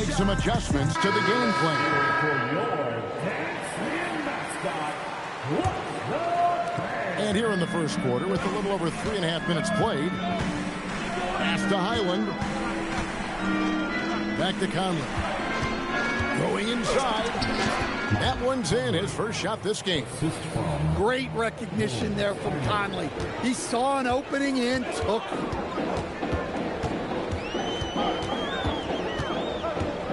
make some adjustments to the game plan. And here in the first quarter, with a little over 3.5 minutes played, pass to Highland. Back to Conley. Going inside. That one's in. His first shot this game. Great recognition there from Conley. He saw an opening and took it.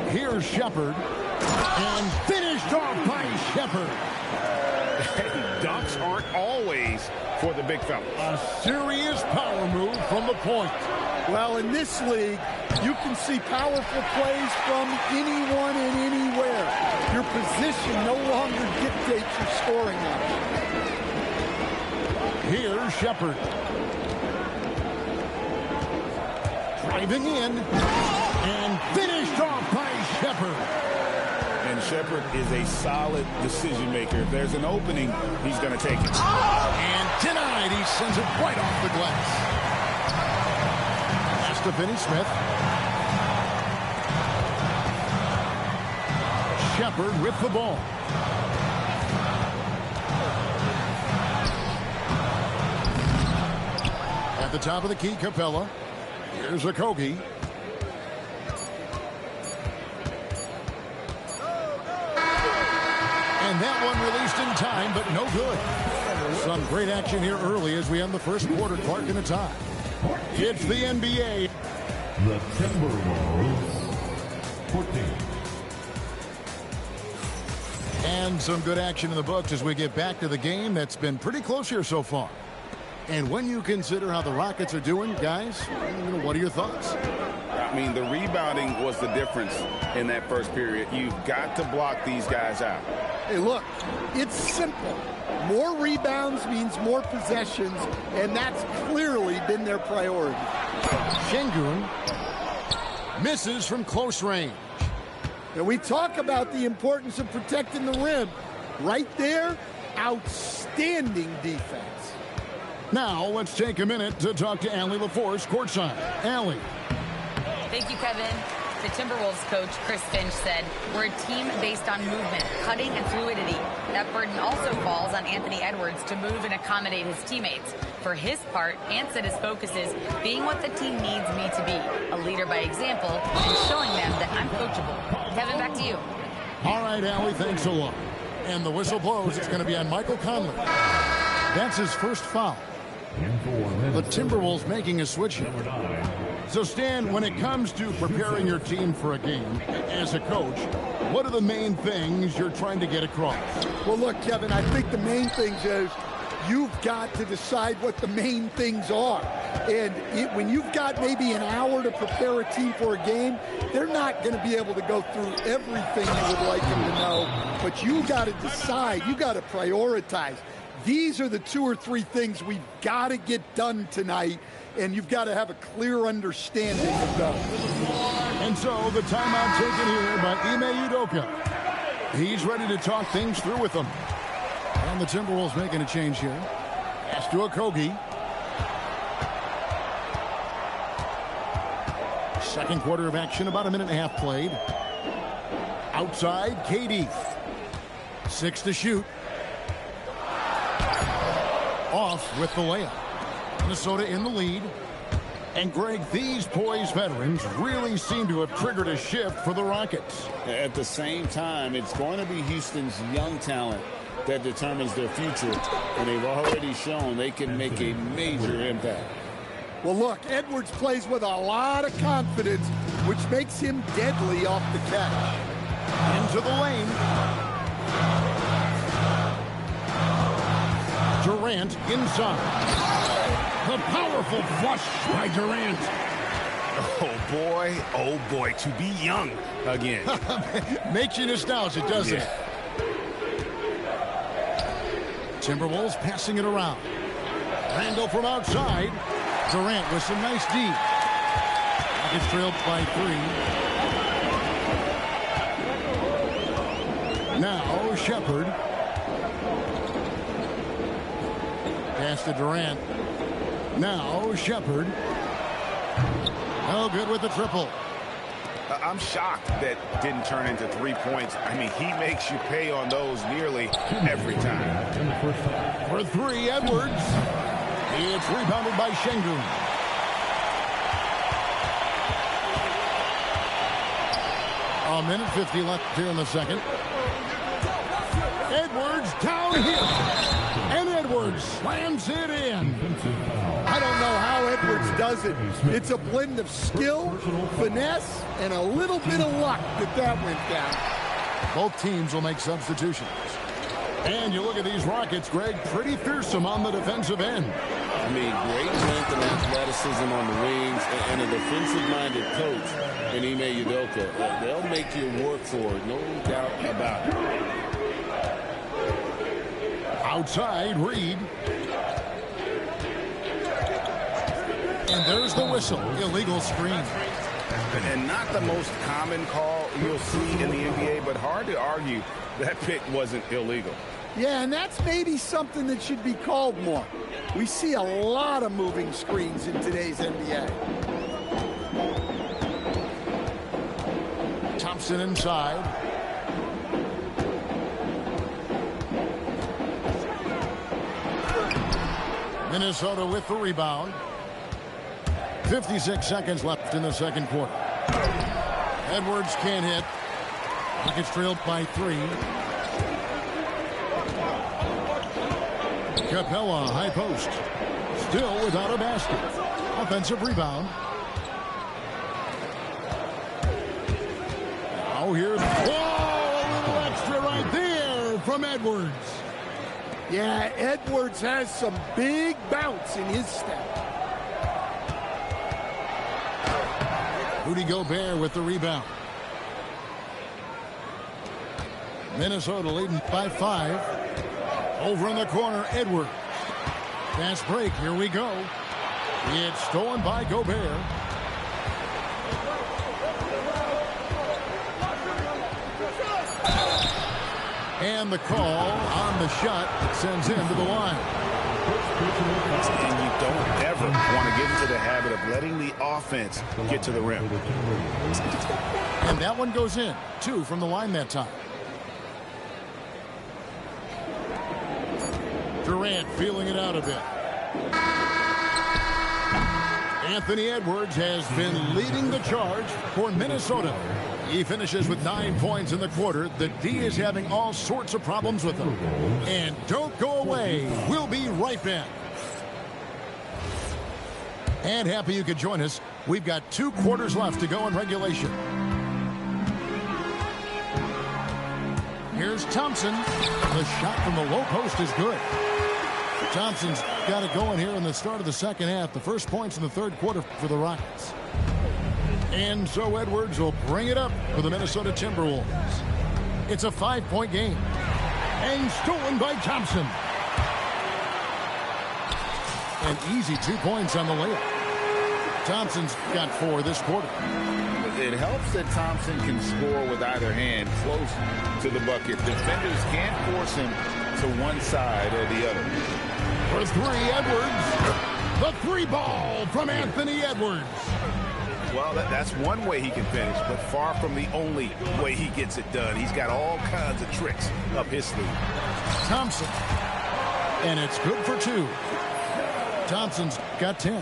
Here's Shepherd. And finished off by Shepherd. Dunks aren't always for the big fella. A serious power move from the point. Well, in this league, you can see powerful plays from anyone and anywhere. Your position no longer dictates your scoring option. Here's Shepherd. Driving in. And finished off by Shepherd. And Shepherd is a solid decision maker. If there's an opening, he's going to take it. And denied. He sends it right off the glass. Pass to Finney-Smith. Shepherd with the ball. At the top of the key, Capella. Here's Okogie. And that one released in time, but no good. Some great action here early as we end the first quarter. Clark in a tie. It's the NBA. The Timberwolves 14. And some good action in the books as we get back to the game that's been pretty close here so far. And when you consider how the Rockets are doing, guys, what are your thoughts? I mean, the rebounding was the difference in that first period. You've got to block these guys out. Hey, look, it's simple. More rebounds means more possessions, and that's clearly been their priority. Şengün misses from close range. And we talk about the importance of protecting the rim. Right there, outstanding defense. Now, let's take a minute to talk to Allie LaForce courtside. Allie. Thank you, Kevin. The Timberwolves coach, Chris Finch, said, "We're a team based on movement, cutting, and fluidity. That burden also falls on Anthony Edwards to move and accommodate his teammates. For his part, Ant said his focus is being what the team needs me to be, a leader by example, and showing them that I'm coachable." Kevin, back to you. All right, Allie, thanks a lot. And the whistle blows. It's going to be on Michael Conley. That's his first foul. The Timberwolves making a switch here. So, Stan, when it comes to preparing your team for a game, as a coach, what are the main things you're trying to get across? Well, look, Kevin, I think the main things is you've got to decide what the main things are. And when you've got maybe an hour to prepare a team for a game, they're not going to be able to go through everything you would like them to know. But you got to decide. You got to prioritize. These are the 2 or 3 things we've got to get done tonight, and you've got to have a clear understanding of those. And so the timeout taken here by Ime Udoka. He's ready to talk things through with them. And the Timberwolves making a change here. Pass to Okogie. Second quarter of action, about a minute and a half played. Outside, KD. 6 to shoot. Off with the layup. Minnesota in the lead. And, Greg, these poised veterans really seem to have triggered a shift for the Rockets. At the same time, it's going to be Houston's young talent that determines their future. And they've already shown they can make a major impact. Well, look, Edwards plays with a lot of confidence, which makes him deadly off the catch. Into the lane. Durant inside. The powerful flush by Durant. Oh boy, to be young again. Makes you nostalgic, doesn't it? Timberwolves passing it around. Randall from outside. Durant with some nice D. Rockets trailed by 3. Now Shepherd. Pass to Durant. Now Shepherd. No good with the triple. I'm shocked that didn't turn into 3 points. I mean, he makes you pay on those nearly every time. For three, Edwards. It's rebounded by Şengün. A minute 50 left here in the second. Edwards down here. And Edwards slams it in. I don't know how Edwards does it. It's a blend of skill, finesse, and a little bit of luck that went down. Both teams will make substitutions. And you look at these Rockets, Greg, pretty fearsome on the defensive end. I mean, great length and athleticism on the wings, and a defensive-minded coach in Ime Udoka. They'll make you work for it, no doubt about it. Outside, Reed. And there's the whistle. Illegal screen. And not the most common call you'll see in the NBA, but hard to argue that pick wasn't illegal. Yeah, and that's maybe something that should be called more. We see a lot of moving screens in today's NBA. Thompson inside. Minnesota with the rebound. 56 seconds left in the second quarter. Edwards can't hit. Rockets trailed by 3. Capella, high post. Still without a basket. Offensive rebound. Now here's... Whoa! A little extra right there from Edwards. Yeah, Edwards has some big bounce in his step. Rudy Gobert with the rebound. Minnesota leading by 5. Over in the corner, Edwards. Fast break, here we go. It's stolen by Gobert. And the call on the shot that sends him to the line. And you don't ever want to get into the habit of letting the offense get to the rim. And that one goes in. 2 from the line that time. Durant feeling it out a bit. Anthony Edwards has been leading the charge for Minnesota. He finishes with 9 points in the quarter. The D is having all sorts of problems with him. And don't go away. We'll be right back. And happy you could join us. We've got 2 quarters left to go in regulation. Here's Thompson. The shot from the low post is good. Thompson's got it going here in the start of the second half. The first points in the third quarter for the Rockets. And so Edwards will bring it up for the Minnesota Timberwolves. It's a 5-point game. And stolen by Thompson. An easy 2 points on the layup. Thompson's got 4 this quarter. It helps that Thompson can score with either hand close to the bucket. Defenders can't force him to one side or the other. For 3, Edwards. The 3 ball from Anthony Edwards. Well, that's one way he can finish, but far from the only way he gets it done. He's got all kinds of tricks up his sleeve. Thompson. And it's good for 2. Thompson's got 10.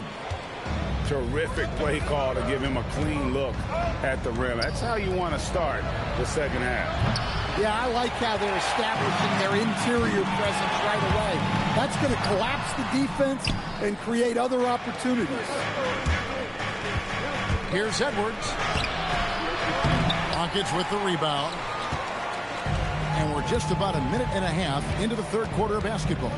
Terrific play call to give him a clean look at the rim. That's how you want to start the second half. Yeah, I like how they're establishing their interior presence right away. That's going to collapse the defense and create other opportunities. Here's Edwards. Rockets with the rebound. And we're just about a minute and a half into the third quarter of basketball.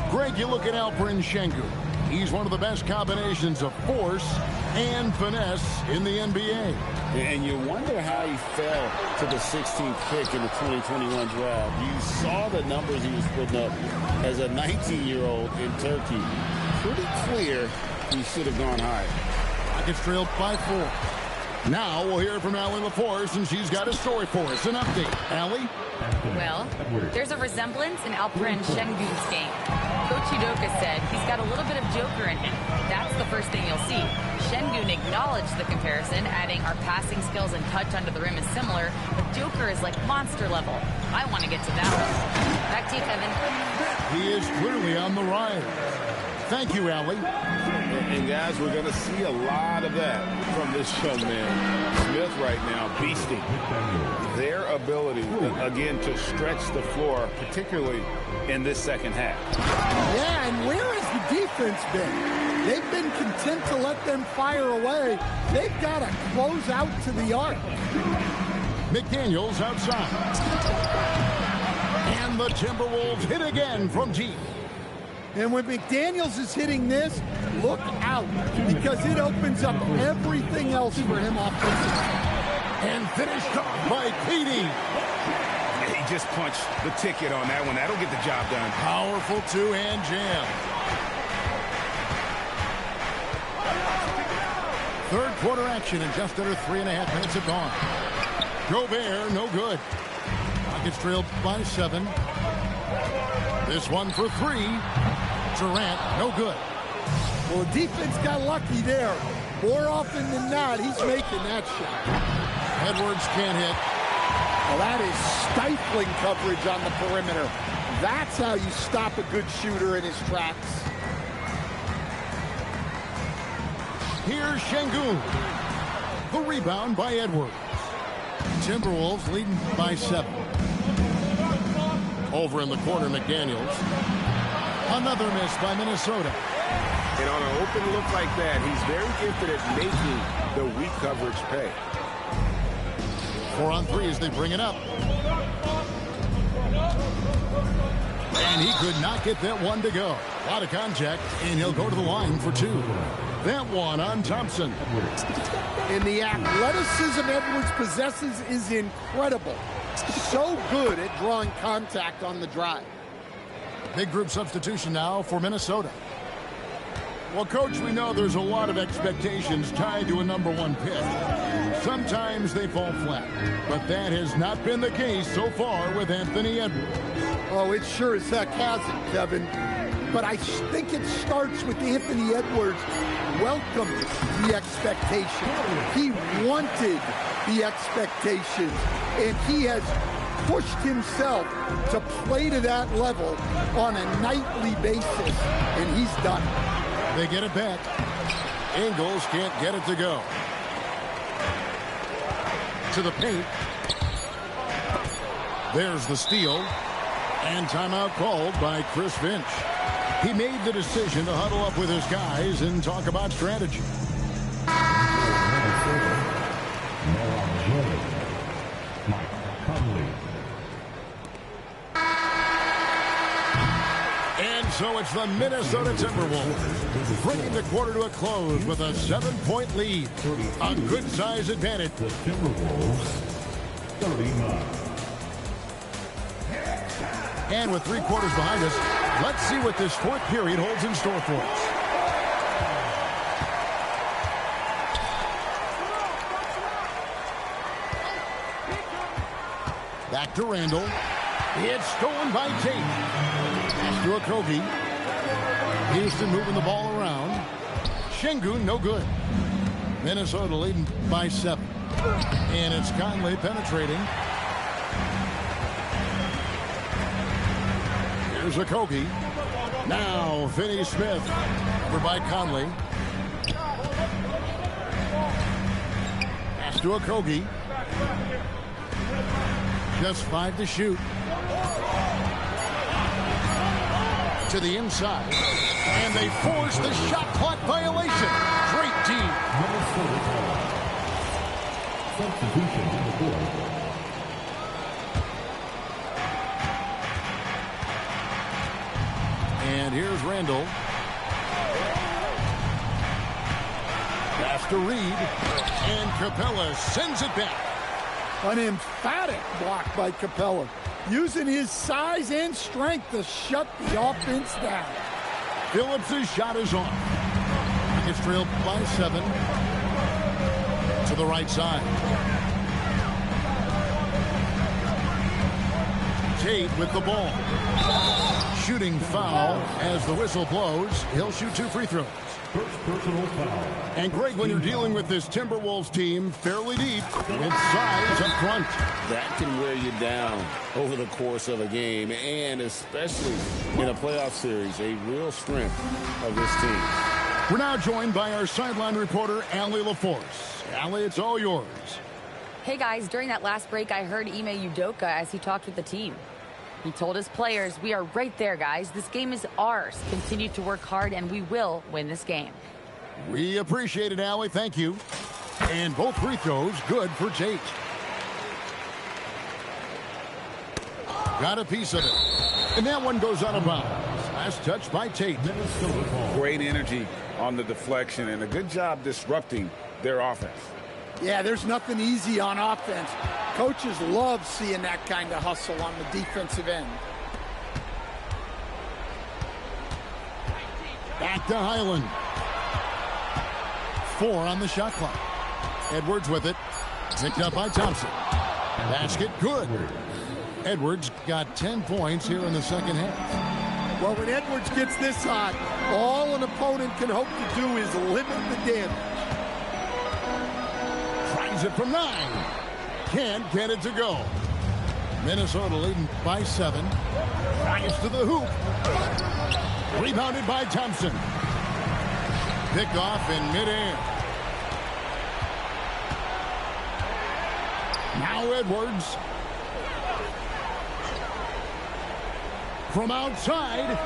Greg, you look at Alperen Şengün. He's one of the best combinations of force and finesse in the NBA. And you wonder how he fell to the 16th pick in the 2021 draft. You saw the numbers he was putting up as a 19-year-old in Turkey. Pretty clear he should have gone higher. Rockets trailed by 4. Now we'll hear from Allie LaForce, and she's got a story for us. An update. Allie? Well, there's a resemblance in Alperen Şengün's game. Coach Udoka said he's got a little bit of Joker in him. That's the first thing you'll see. Şengün acknowledged the comparison, adding, our passing skills and touch under the rim is similar, but Joker is like monster level. I want to get to that one. Back to you, Kevin. He is clearly on the rise. Thank you, Allie. And guys, we're going to see a lot of that from this young man. Smith right now beasting their ability, again, to stretch the floor, particularly in this second half. Yeah, and where has the defense been? They've been content to let them fire away. They've got to close out to the arc. McDaniels outside. And the Timberwolves hit again from deep. And when McDaniels is hitting this, look out, because it opens up everything else for him offensively. And finished off by Petey. He just punched the ticket on that one. That'll get the job done. Powerful two-hand jam. Third quarter action, and just under 3.5 minutes have gone. Gobert, no good. Rockets trailed by 7. This one for 3. Durant, no good. Well, the defense got lucky there. More often than not, he's making that shot. Edwards can't hit. Well, that is stifling coverage on the perimeter. That's how you stop a good shooter in his tracks. Here's Şengün. The rebound by Edwards. Timberwolves leading by 7. Over in the corner, McDaniels. Another miss by Minnesota. And on an open look like that, he's very gifted at making the weak coverage pay. 4 on 3 as they bring it up. And he could not get that one to go. A lot of contact, and he'll go to the line for 2. That one on Thompson. And the athleticism Edwards possesses is incredible. So good at drawing contact on the drive. Big group substitution now for Minnesota. Well, Coach, we know there's a lot of expectations tied to a #1 pick. Sometimes they fall flat, but that has not been the case so far with Anthony Edwards. Oh, it sure as heck hasn't, Kevin. But I think it starts with Anthony Edwards welcomed the expectation. He wanted the expectations, and he has pushed himself to play to that level on a nightly basis, and he's done it. They get it back. Ingles can't get it to go. To the paint. There's the steal. And timeout called by Chris Finch. He made the decision to huddle up with his guys and talk about strategy. And so it's the Minnesota Timberwolves bringing the quarter to a close with a 7-point lead. A good-size advantage. The Timberwolves, 39. And with 3 quarters behind us, let's see what this 4th period holds in store for us. Back to Randall. It's stolen by Tate. Pass to Okogie. Houston moving the ball around. Şengün, no good. Minnesota leading by 7. And it's Conley penetrating. Here's Okogie. Now Finney-Smith. Over by Conley. Pass to Okogie. Just 5 to shoot. To the inside. And they force the shot clock violation. Great team. Substitution on the board. And here's Randall. Pass to Reed. And Capella sends it back. An emphatic block by Capella, using his size and strength to shut the offense down. Phillips' shot is on. He gets trailed by 7. To the right side. Tate with the ball. Shooting foul as the whistle blows. He'll shoot 2 free throws. First personal foul. And Greg, when you're dealing with this Timberwolves team fairly deep with size up front, that can wear you down over the course of a game, and especially in a playoff series, a real strength of this team. We're now joined by our sideline reporter, Allie LaForce. Allie, it's all yours. Hey guys, during that last break, I heard Ime Udoka as he talked with the team. He told his players, "We are right there, guys. This game is ours. Continue to work hard, and we will win this game." We appreciate it, Allie. Thank you. And both free throws good for Tate. Got a piece of it. And that one goes out of bounds. Last touch by Tate. Great energy on the deflection and a good job disrupting their offense. Yeah, there's nothing easy on offense. Coaches love seeing that kind of hustle on the defensive end. Back to Highland. 4 on the shot clock. Edwards with it. Picked up by Thompson. Basket good. Edwards got 10 points here in the second half. Well, when Edwards gets this hot, all an opponent can hope to do is limit the damage. Tries it from 9. Can't get it to go. Minnesota leading by 7. Drives to the hoop. Rebounded by Thompson. Picked off in midair. Now Edwards. From outside.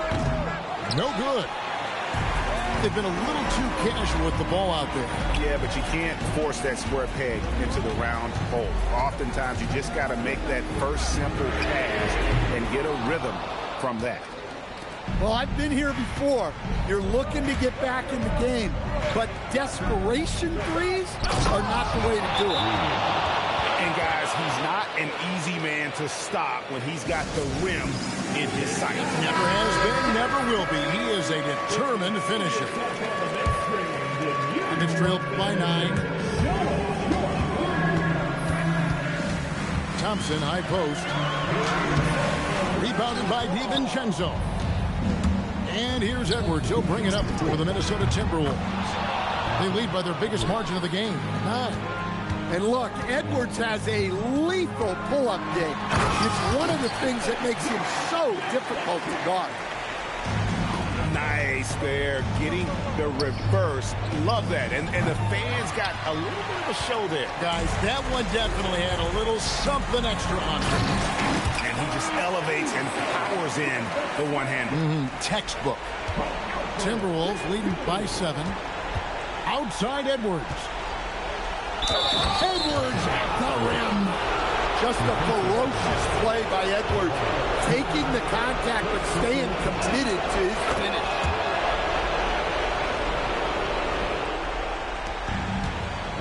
No good. They've been a little too casual with the ball out there. Yeah, but you can't force that square peg into the round hole. Oftentimes, you just got to make that first simple pass and get a rhythm from that. Well, I've been here before. You're looking to get back in the game, but desperation threes are not the way to do it. And guys, he's not an easy man to stop when he's got the rim in his sight. Never has been, never will be. He is a determined finisher. And it's trailed by 9. Thompson, high post. Rebounded by DiVincenzo. And here's Edwards. He'll bring it up for the Minnesota Timberwolves. They lead by their biggest margin of the game, 9. And look, Edwards has a lethal pull-up game. It's one of the things that makes him so difficult to guard. Nice there, getting the reverse. Love that. And the fans got a little bit of a show there. Guys, that one definitely had a little something extra on it. And he just elevates and powers in the one-hander. Textbook. Timberwolves leading by 7. Outside Edwards. Edwards at the rim. Just a ferocious play by Edwards. Taking the contact but staying committed to his finish.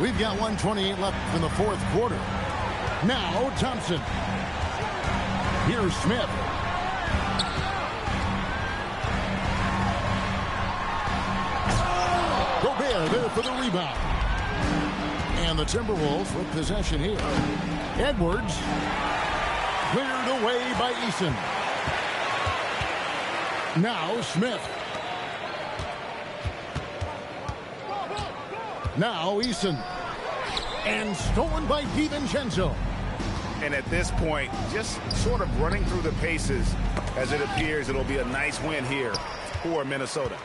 We've got 1:28 left in the fourth quarter. Now Thompson. Here's Smith. Gobert there for the rebound. And the Timberwolves with possession here. Edwards cleared away by Eason. Now Smith. Now Eason. And stolen by DiVincenzo. And at this point, just sort of running through the paces as it appears it'll be a nice win here for Minnesota.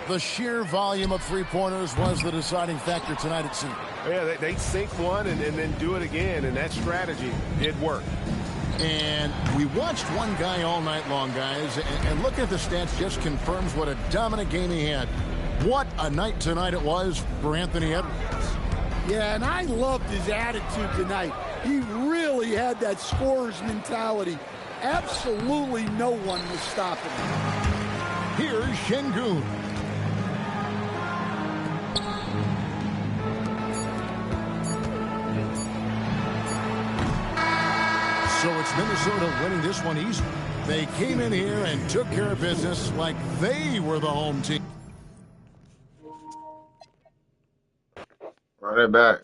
The sheer volume of three-pointers was the deciding factor tonight, it seemed. Yeah, they sink one and then do it again, and that strategy did work. And we watched one guy all night long, guys, and looking at the stats just confirms what a dominant game he had. What a night tonight it was for Anthony Edwards. Yeah, and I loved his attitude tonight. He really had that scorer's mentality. Absolutely no one was stopping him. Here's Şengün. So it's Minnesota winning this one easy. They came in here and took care of business like they were the home team. Run it back.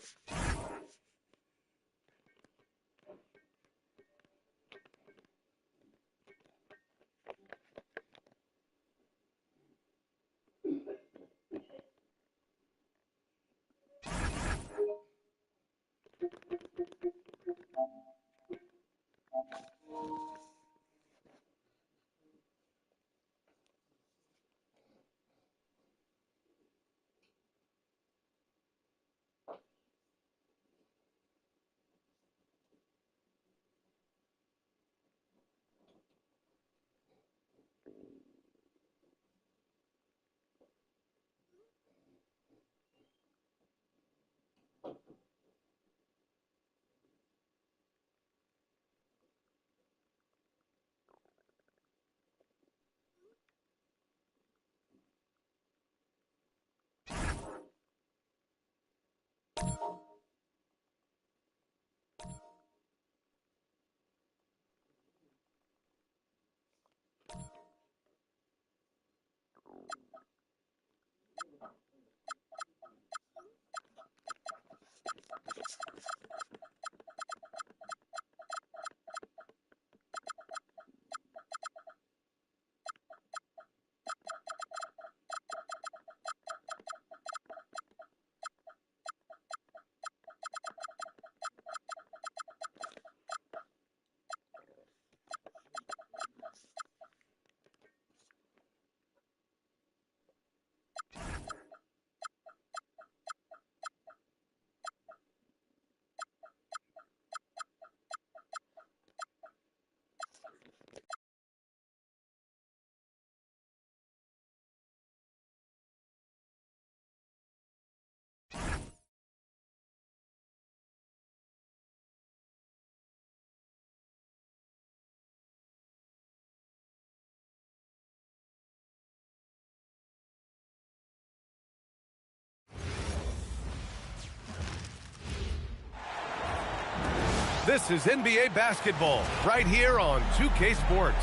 This is NBA basketball right here on 2K Sports.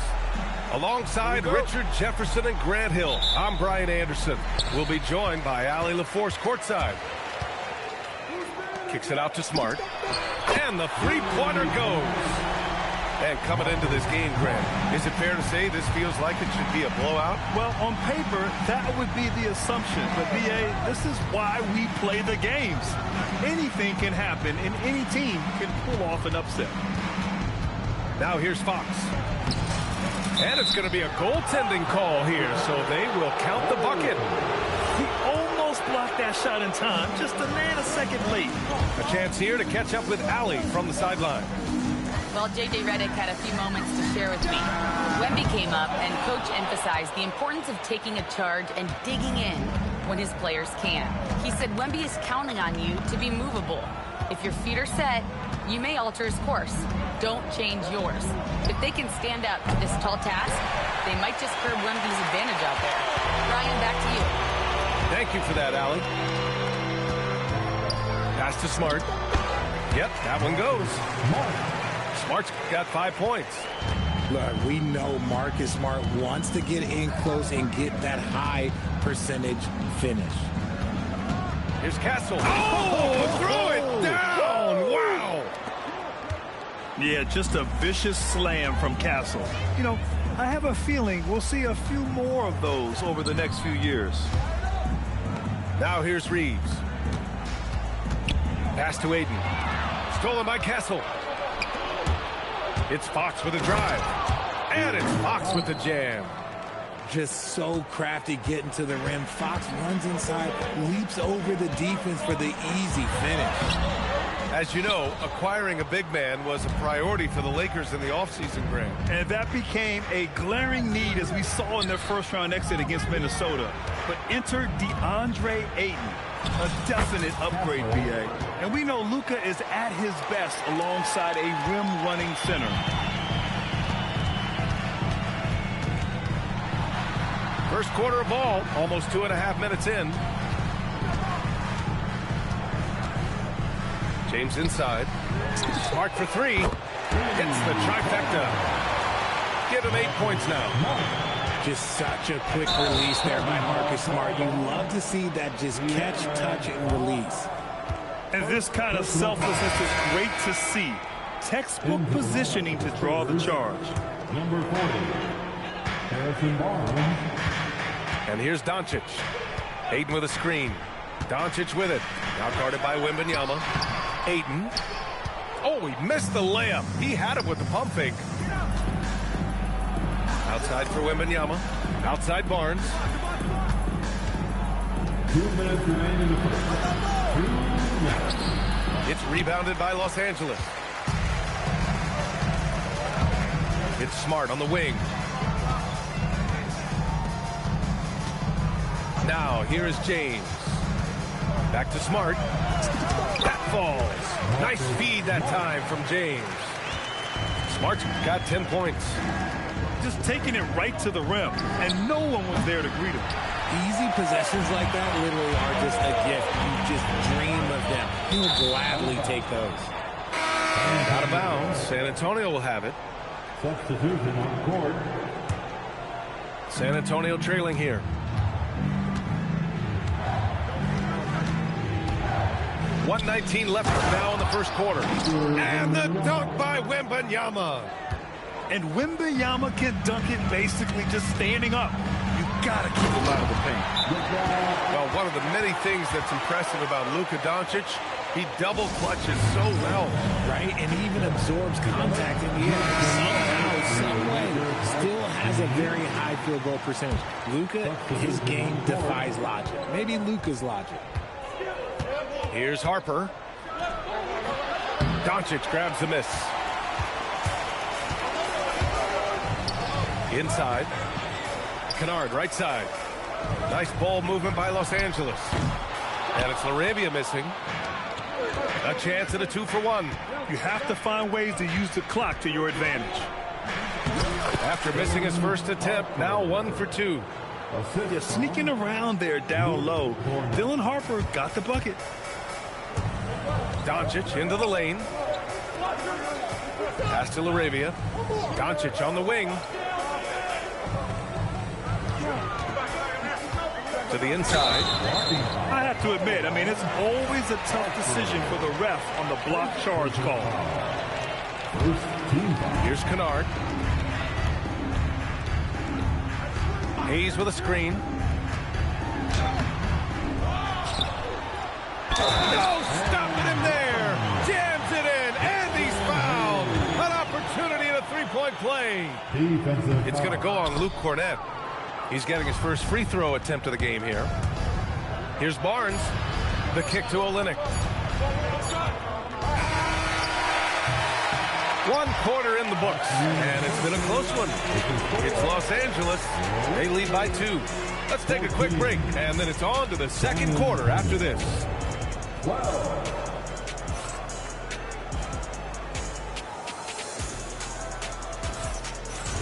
Alongside Richard Jefferson and Grant Hill, I'm Brian Anderson. We'll be joined by Allie LaForce courtside. Kicks it out to Smart. And the three-pointer goes. And coming into this game, Grant, is it fair to say this feels like it should be a blowout? Well, on paper, that would be the assumption. But, B.A., this is why we play the games. Anything can happen, and any team can pull off an upset. Now here's Fox. And it's going to be a goaltending call here, so they will count the bucket. He almost blocked that shot in time, just a man a second late. A chance here to catch up with Allie from the sideline. Well, J.J. Redick had a few moments to share with me. Wemby came up, and Coach emphasized the importance of taking a charge and digging in when his players can. He said Wemby is counting on you to be movable. If your feet are set, you may alter his course. Don't change yours. If they can stand up to this tall task, they might just curb Wemby's advantage out there. Brian, back to you. Thank you for that, Allie. Pass to Smart. Yep, that one goes. Smart's got 5 points. Look, we know Marcus Smart wants to get in close and get that high percentage finish. Here's Castle. Oh, throw it down. Wow. Yeah, just a vicious slam from Castle. You know, I have a feeling we'll see a few more of those over the next few years. Now here's Reeves. Pass to Aiden. Stolen by Castle. It's Fox with a drive. And it's Fox with the jam. Just so crafty getting to the rim. Fox runs inside, leaps over the defense for the easy finish. As you know, acquiring a big man was a priority for the Lakers in the offseason, Grant. And that became a glaring need as we saw in their first-round exit against Minnesota. But enter DeAndre Ayton, a definite upgrade, B.A. And we know Luka is at his best alongside a rim-running center. First quarter of ball, almost 2.5 minutes in. James inside. Smart for three. Hits the trifecta. Give him 8 points now. Just such a quick release there by Marcus Smart. You love to see that just catch, touch, and release. And this kind of selflessness is great to see. Textbook positioning to draw the charge. Number 40, Harrison Barnes. And here's Doncic. Ayton with a screen. Doncic with it. Now guarded by Wembanyama. Ayton. Oh, he missed the layup. He had it with the pump fake. Outside for Wembanyama. Outside Barnes. 2 minutes remaining in the first. 2 minutes. It's rebounded by Los Angeles. It's Smart on the wing. Now, here is James. Back to Smart. That falls. Nice feed that time from James. Smart's got 10 points. just taking it right to the rim, and no one was there to greet him. Easy possessions like that literally are just a gift. You just dream of them. He'll gladly take those. And out of bounds. San Antonio will have it. Substitution on court. San Antonio trailing here. .119 left now in the first quarter. And the dunk by Wembanyama. And Wembanyama can dunk it basically just standing up. You gotta keep him out of the paint. Well, one of the many things that's impressive about Luka Doncic, he double clutches so well. Right, and he even absorbs contact in the air. Somehow, some way, still has a very high field goal percentage. Luka, his game defies logic. Maybe Luka's logic. Here's Harper. Doncic grabs the miss. Inside. Kennard, right side. Nice ball movement by Los Angeles. And it's LaRavia missing. A chance at a 2-for-1. You have to find ways to use the clock to your advantage. After missing his first attempt, now 1 for 2. Yeah, sneaking around there down low. Dylan Harper got the bucket. Doncic into the lane. Pass to LaRavia. Doncic on the wing. To the inside. I have to admit, I mean, it's always a tough decision for the ref on the block charge call. Here's Kennard. Hayes with a screen. No, stopping him there. Jams it in, and he's fouled. An opportunity in a three-point play. It's going to go on Luke Cornett. He's getting his first free throw attempt of the game here. Here's Barnes. The kick to Olynyk. 1 quarter in the books, and it's been a close one. It's Los Angeles. They lead by 2. Let's take a quick break, and then it's on to the second quarter after this.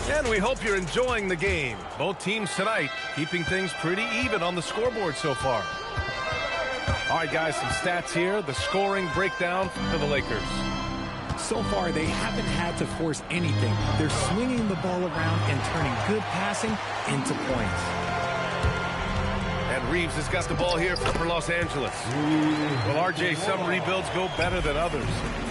And we hope you're enjoying the game. Both teams tonight keeping things pretty even on the scoreboard so far. All right, guys, some stats here. The scoring breakdown for the Lakers. So far, they haven't had to force anything. They're swinging the ball around and turning good passing into points. And Reeves has got the ball here for Los Angeles. Well, RJ, some rebuilds go better than others.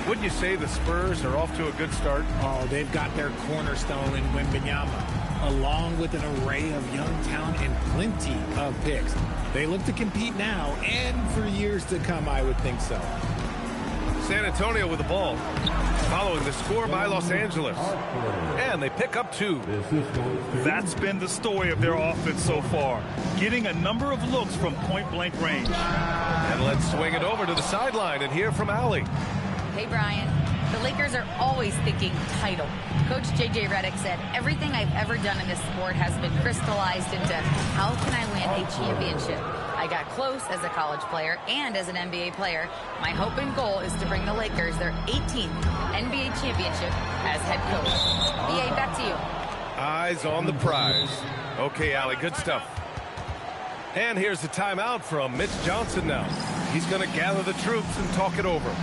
Wouldn't you say the Spurs are off to a good start? Oh, they've got their cornerstone in Wembanyama, along with an array of young talent and plenty of picks. They look to compete now and for years to come, I would think so. San Antonio with the ball, following the score by Los Angeles. And they pick up 2. That's been the story of their offense so far, getting a number of looks from point-blank range. And let's swing it over to the sideline and hear from Allie. Hey, Brian. The Lakers are always thinking title. Coach J.J. Redick said, everything I've ever done in this sport has been crystallized into how can I win a championship? I got close as a college player and as an NBA player. My hope and goal is to bring the Lakers their 18th NBA championship as head coach. BA, back to you. Eyes on the prize. Okay, Allie, good stuff. And here's the timeout from Mitch Johnson now. He's going to gather the troops and talk it over.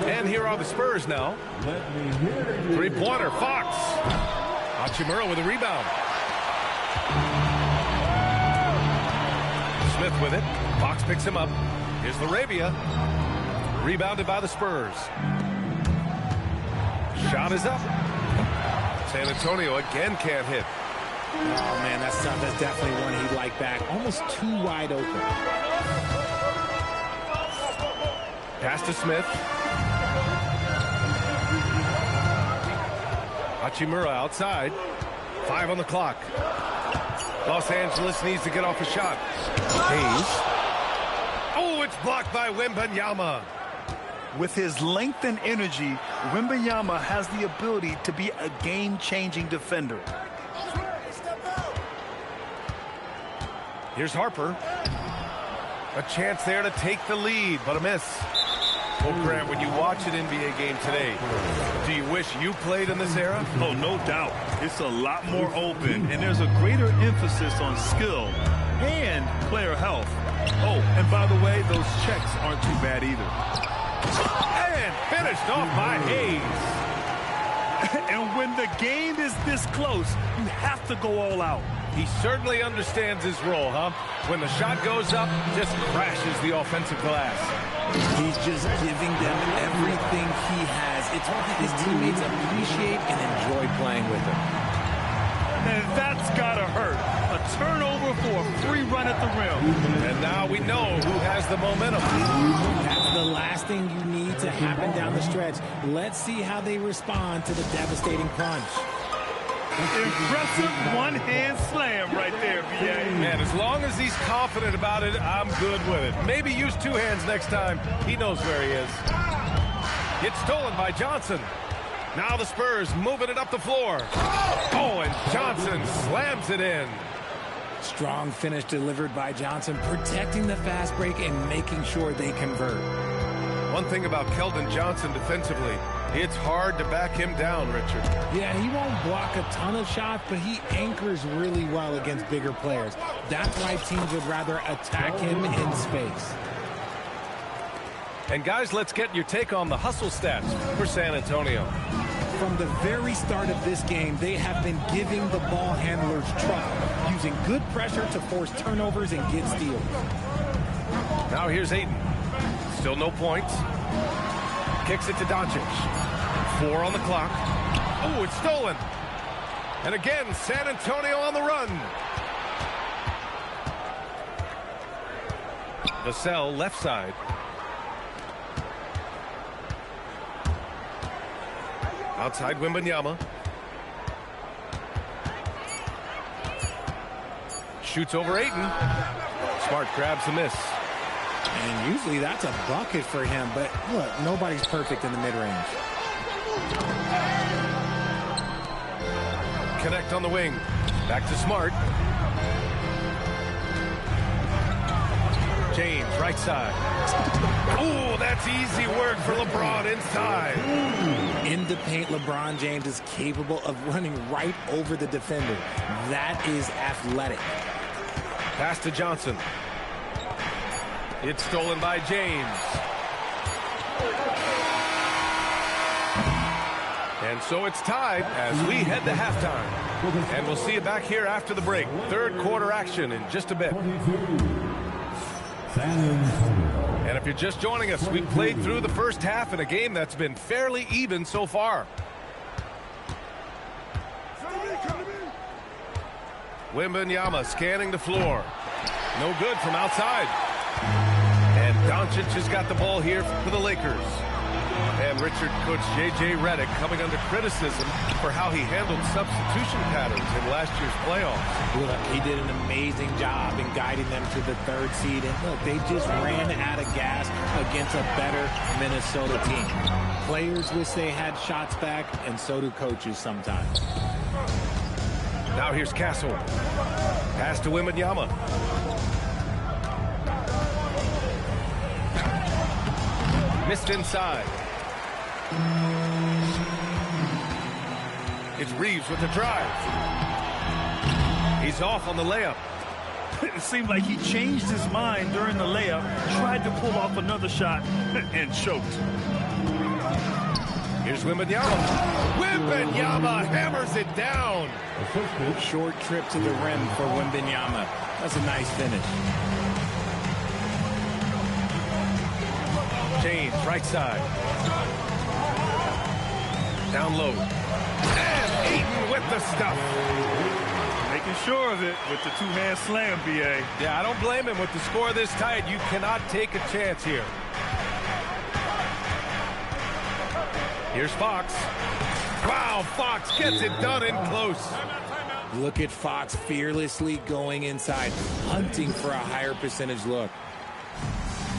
And here are the Spurs now. Three-pointer, Fox. Hachimura with a rebound. Smith with it. Fox picks him up. Here's LaRavia. Rebounded by the Spurs. Shot is up. San Antonio again can't hit. Oh, man, that's tough. That's definitely one he'd like back. Almost too wide open. Pass to Smith. Hachimura outside. 5 on the clock. Los Angeles needs to get off a shot. Hayes. Oh, it's blocked by Wembanyama. With his length and energy, Wembanyama has the ability to be a game-changing defender. Here's Harper. A chance there to take the lead, but a miss. Well, Grant, when you watch an NBA game today, do you wish you played in this era? Oh, no doubt. It's a lot more open, and there's a greater emphasis on skill and player health. Oh, and by the way, those checks aren't too bad either. And finished off by Hayes. And when the game is this close, you have to go all out. He certainly understands his role, huh? When the shot goes up, just crashes the offensive glass. He's just giving them everything he has. It's what his teammates appreciate and enjoy playing with him. And that's gotta hurt. A turnover for a free run at the rim. And now we know who has the momentum. That's the last thing you need to happen down the stretch. Let's see how they respond to the devastating punch. Impressive one-hand slam right there, B.A. Man, as long as he's confident about it, I'm good with it. Maybe use two hands next time. He knows where he is. It's stolen by Johnson. Now the Spurs moving it up the floor. Oh, and Johnson slams it in. Strong finish delivered by Johnson, protecting the fast break and making sure they convert. One thing about Keldon Johnson defensively, it's hard to back him down, Richard. Yeah, he won't block a ton of shots, but he anchors really well against bigger players. That's why teams would rather attack him in space. And guys, let's get your take on the hustle stats for San Antonio. From the very start of this game, they have been giving the ball handlers trouble, using good pressure to force turnovers and get steals. Now here's Ayton. Still no points. Kicks it to Doncic. 4 on the clock. Oh, it's stolen. And again, San Antonio on the run. Vassell left side. Outside Wembanyama. Shoots over Ayton. Smart grabs the miss. And usually that's a bucket for him, but look, nobody's perfect in the mid-range. Connect on the wing. Back to Smart. James, right side. Oh, that's easy work for LeBron inside. In the paint, LeBron James is capable of running right over the defender. That is athletic. Pass to Johnson. It's stolen by James. And so it's tied as we head to halftime. And we'll see you back here after the break. Third quarter action in just a bit. And if you're just joining us, we've played through the first half in a game that's been fairly even so far. Wembanyama scanning the floor. No good from outside. And Doncic has got the ball here for the Lakers. And Richard, Coach J.J. Redick coming under criticism for how he handled substitution patterns in last year's playoffs. Look, he did an amazing job in guiding them to the third seed. And look, they just ran out of gas against a better Minnesota team. Players wish they had shots back, and so do coaches sometimes. Now here's Castle. Pass to Wembanyama. Missed inside. It's Reeves with the drive. He's off on the layup. It seemed like he changed his mind during the layup, tried to pull off another shot, and choked. Here's Wembanyama. Wembanyama hammers it down. Short trip to the rim for Wembanyama. That's a nice finish. James, right side. Down low. And Ayton with the stuff. Making sure of it with the two-hand slam, B.A. Yeah, I don't blame him. With the score this tight, you cannot take a chance here. Here's Fox. Wow, Fox gets it done in close. Look at Fox fearlessly going inside, hunting for a higher percentage look.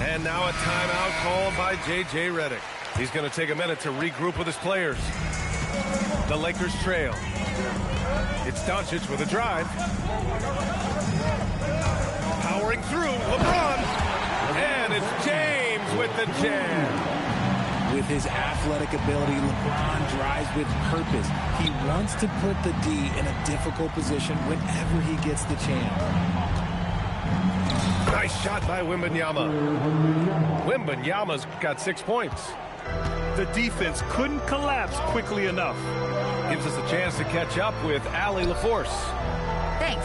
And now a timeout called by J.J. Redick. He's going to take a minute to regroup with his players. The Lakers trail. It's Doncic with a drive. Powering through, LeBron. And it's James with the jam. With his athletic ability, LeBron drives with purpose. He wants to put the D in a difficult position whenever he gets the chance. Nice shot by Wembanyama. Wembanyama's got 6 points. The defense couldn't collapse quickly enough. Gives us a chance to catch up with Allie LaForce. Thanks.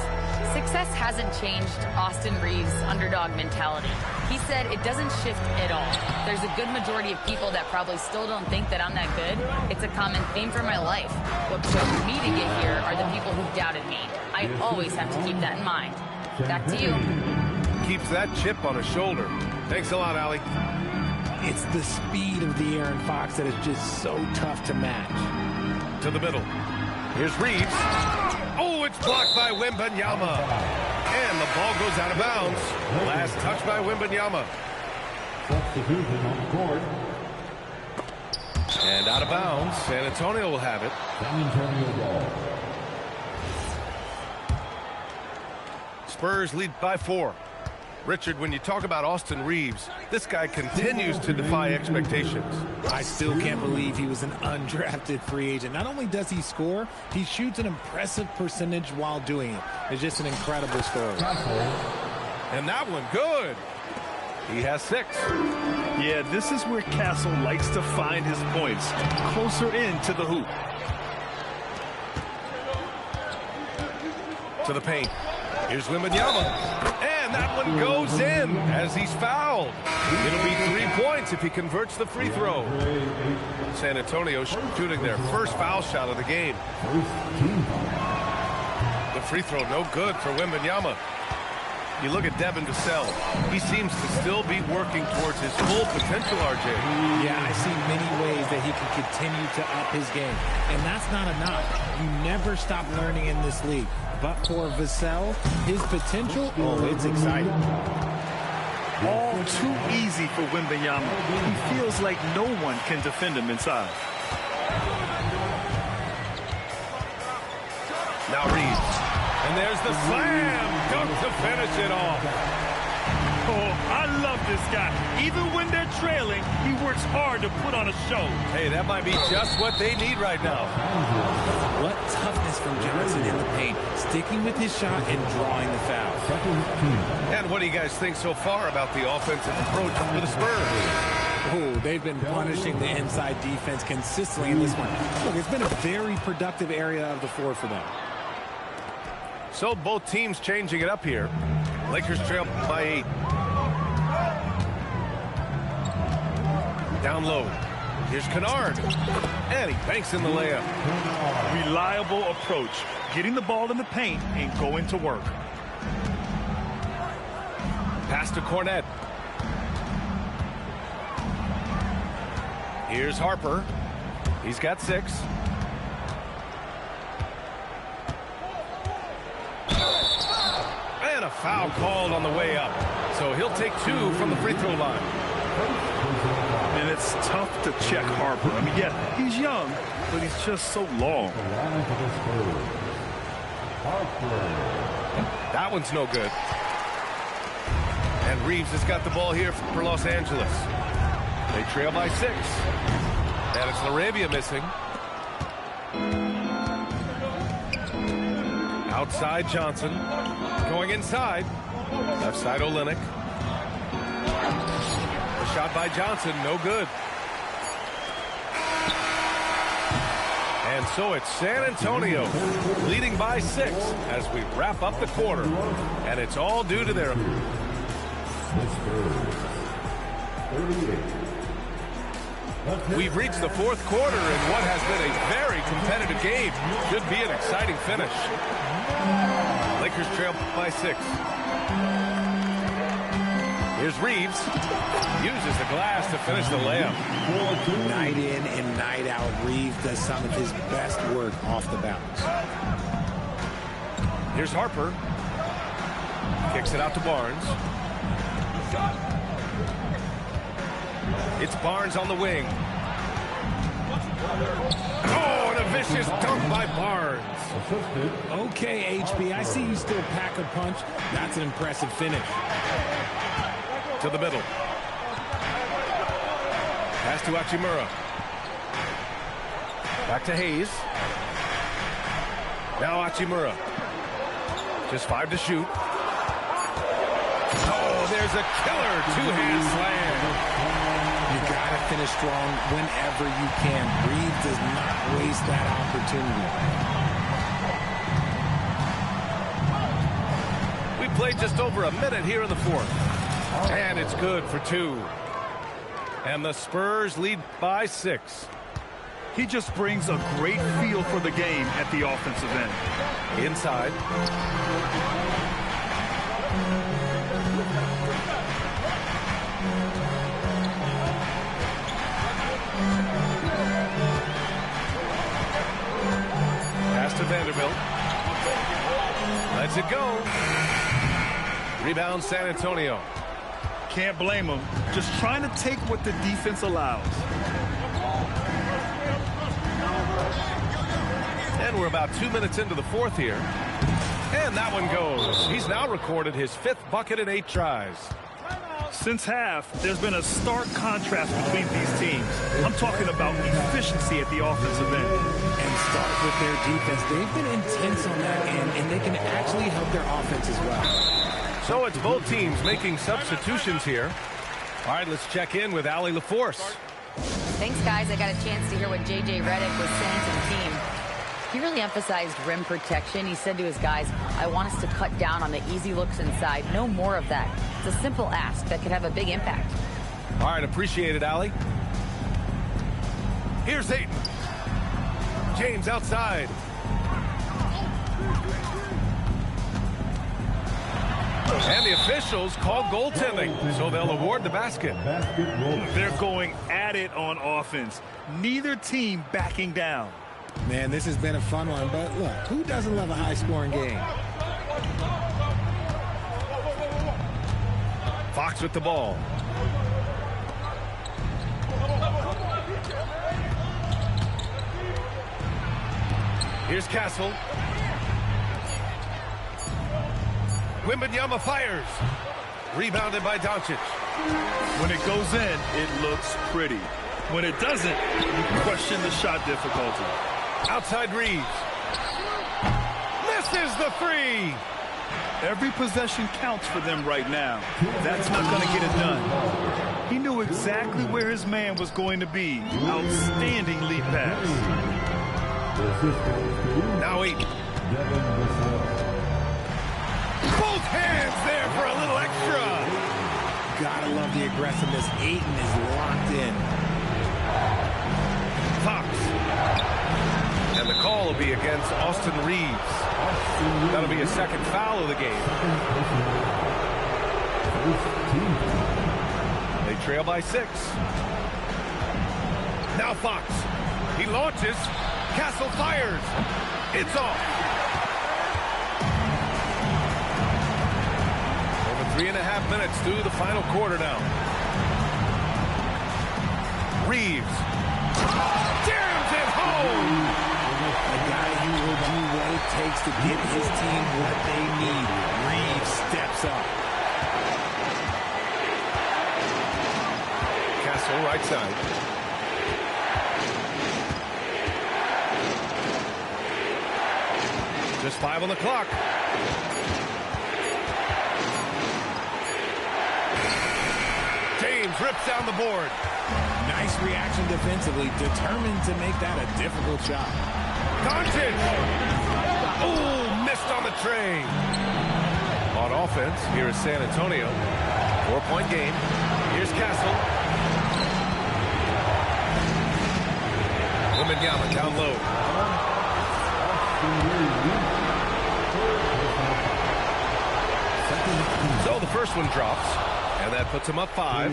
Success hasn't changed Austin Reeves' underdog mentality. He said it doesn't shift at all. There's a good majority of people that probably still don't think that I'm that good. It's a common theme for my life. What pushed me to get here are the people who doubted me. I always have to keep that in mind. Back to you. Keeps that chip on his shoulder. Thanks a lot, Allie. It's the speed of the Aaron Fox that is just so tough to match. To the middle. Here's Reeves. Oh, it's blocked by Wembanyama. And the ball goes out of bounds. Last touch by Wembanyama. Substitution on the court. And out of bounds. San Antonio will have it. San Antonio ball. Spurs lead by 4. Richard, when you talk about Austin Reeves, this guy continues to defy expectations. I still can't believe he was an undrafted free agent. Not only does he score, he shoots an impressive percentage while doing it. It's just an incredible story. And that one, good. He has 6. Yeah, this is where Castle likes to find his points, closer in to the hoop. To the paint. Here's Wembanyama. And that one goes in as he's fouled. It'll be 3 points if he converts the free throw. San Antonio shooting their first foul shot of the game. The free throw no good for Wembanyama. You look at Devin Vassell. He seems to still be working towards his full potential, RJ. Yeah, I see many ways that he can continue to up his game. And that's not enough. You never stop learning in this league. But for Vassell, his potential, oh, it's exciting. All too easy for Wembanyama. He feels like no one can defend him inside. Now Reeves. And there's the slam dunk to finish it off. Oh, I love this guy. Even when they're trailing, he works hard to put on a show. Hey, that might be just what they need right now. What toughness from Johnson in the paint, sticking with his shot and drawing the foul. And what do you guys think so far about the offensive approach for the Spurs? Oh, they've been punishing the inside defense consistently in this one. Look, it's been a very productive area of the floor for them. So both teams changing it up here. Lakers trail by 8. Down low. Here's Kennard. And he banks in the layup. Reliable approach. Getting the ball in the paint and going to work. Pass to Cornette. Here's Harper. He's got 6. And a foul called on the way up. So he'll take 2 from the free throw line. And it's tough to check Harper. I mean, yeah, he's young, but he's just so long. That one's no good. And Reeves has got the ball here for Los Angeles. They trail by 6. And it's LaRavia missing. Outside Johnson. Going inside. Left side Olynyk. A shot by Johnson, no good. And so it's San Antonio leading by 6 as we wrap up the quarter. And it's all due to their... We've reached the 4th quarter in what has been a very competitive game. Should be an exciting finish. Lakers trail by 6. Here's Reeves. Uses the glass to finish the layup. Night in and night out, Reeves does some of his best work off the bounce. Here's Harper. Kicks it out to Barnes. It's Barnes on the wing. Oh, and a vicious dunk by Barnes. Okay, HB, I see you still pack a punch. That's an impressive finish. To the middle. Pass to Hachimura. Back to Hayes. Now Hachimura. Just 5 to shoot. Oh, there's a killer two-hand slam. You got to finish strong whenever you can. Reeves does not waste that opportunity. We played just over a minute here in the fourth. And it's good for 2. And the Spurs lead by 6. He just brings a great feel for the game at the offensive end. Inside. Pass to Vanderbilt. Lets it go. Rebound San Antonio. Can't blame him. Just trying to take what the defense allows. And we're about 2 minutes into the fourth here. And that one goes. He's now recorded his 5th bucket in 8 tries. Since half, there's been a stark contrast between these teams. I'm talking about efficiency at the offensive end. And start with their defense. They've been intense on that end, and they can actually help their offense as well. So it's both teams making substitutions here. All right, let's check in with Allie LaForce. Thanks, guys. I got a chance to hear what J.J. Redick was saying to the team. He really emphasized rim protection. He said to his guys, I want us to cut down on the easy looks inside. No more of that. It's a simple ask that could have a big impact. All right, appreciate it, Allie. Here's Ayton. James outside. And the officials call goaltending, so they'll award the basket. They're going at it on offense. Neither team backing down. Man, this has been a fun one, but look, who doesn't love a high-scoring game? Fox with the ball. Here's Castle. Wembanyama fires. Rebounded by Doncic. When it goes in, it looks pretty. When it doesn't, you question the shot difficulty. Outside Reeves. Misses the 3. Every possession counts for them right now. That's not going to get it done. He knew exactly where his man was going to be. Outstanding lead pass. Now 8. Both hands there for a little extra. Gotta love the aggressiveness. Ayton is locked in. Fox. And the call will be against Austin Reeves. That'll be a second foul of the game. They trail by 6. Now Fox. He launches. Castle fires. It's off. Over 3.5 minutes through the final quarter now. Reeves. Jams it home. A guy who will do what it takes to give his team what they need. Reeves steps up. Castle right side. Just 5 on the clock. James rips down the board. Nice reaction defensively, determined to make that a difficult shot. Doncic! Oh, missed on the tray. On offense, here is San Antonio. 4-point game. Here's Castle. Wembanyama down low. So the first one drops, and that puts him up 5.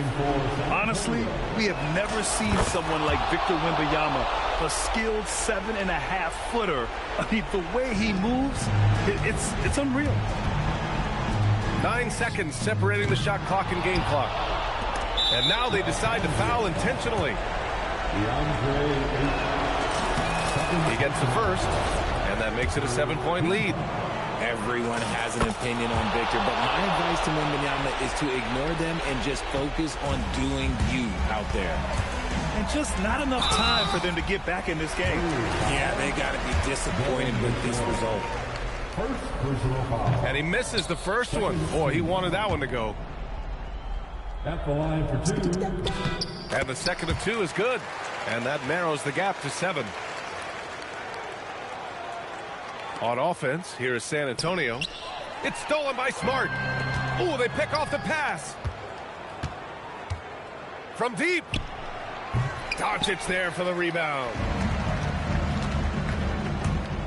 Honestly, we have never seen someone like Victor Wembanyama, a skilled 7.5-footer. I mean, the way he moves, it's unreal. 9 seconds separating the shot clock and game clock. And now they decide to foul intentionally. He gets the first, and that makes it a 7-point lead. Everyone has an opinion on Victor, but my advice to Wembanyama is to ignore them and just focus on doing you out there. and just not enough time for them to get back in this game. Yeah, they got to be disappointed with this result. And he misses the first one. Boy, he wanted that one to go. At the line for 2. And the second of 2 is good. And that narrows the gap to 7. On offense, here is San Antonio. It's stolen by Smart. Oh, they pick off the pass. From deep. Doncic there for the rebound.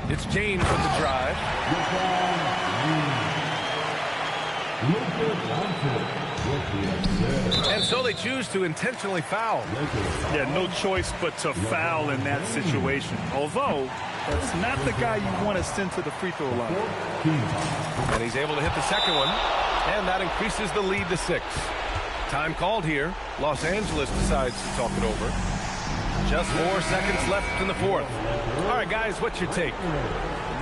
It's James with the drive. And so they choose to intentionally foul. Yeah, no choice but to foul in that situation. Although, that's not the guy you want to send to the free throw line. And he's able to hit the second one. And that increases the lead to 6. Time called here. Los Angeles decides to talk it over. Just 4 seconds left in the fourth. All right, guys, what's your take?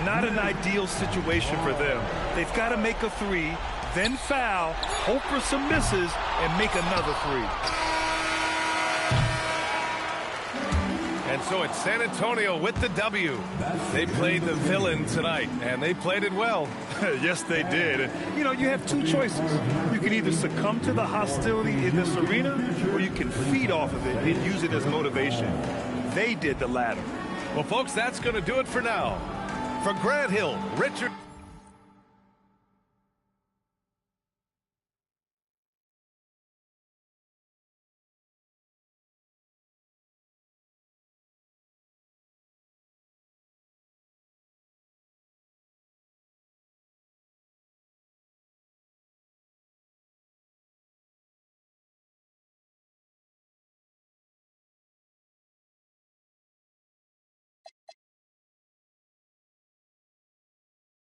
Not an ideal situation for them. They've got to make a 3, then foul, hope for some misses, and make another 3. And so it's San Antonio with the W. They played the villain tonight, and they played it well. Yes, they did. And, you know, you have 2 choices. You can either succumb to the hostility in this arena, or you can feed off of it and use it as motivation. They did the latter. Well, folks, that's going to do it for now. For Grant Hill, Richard...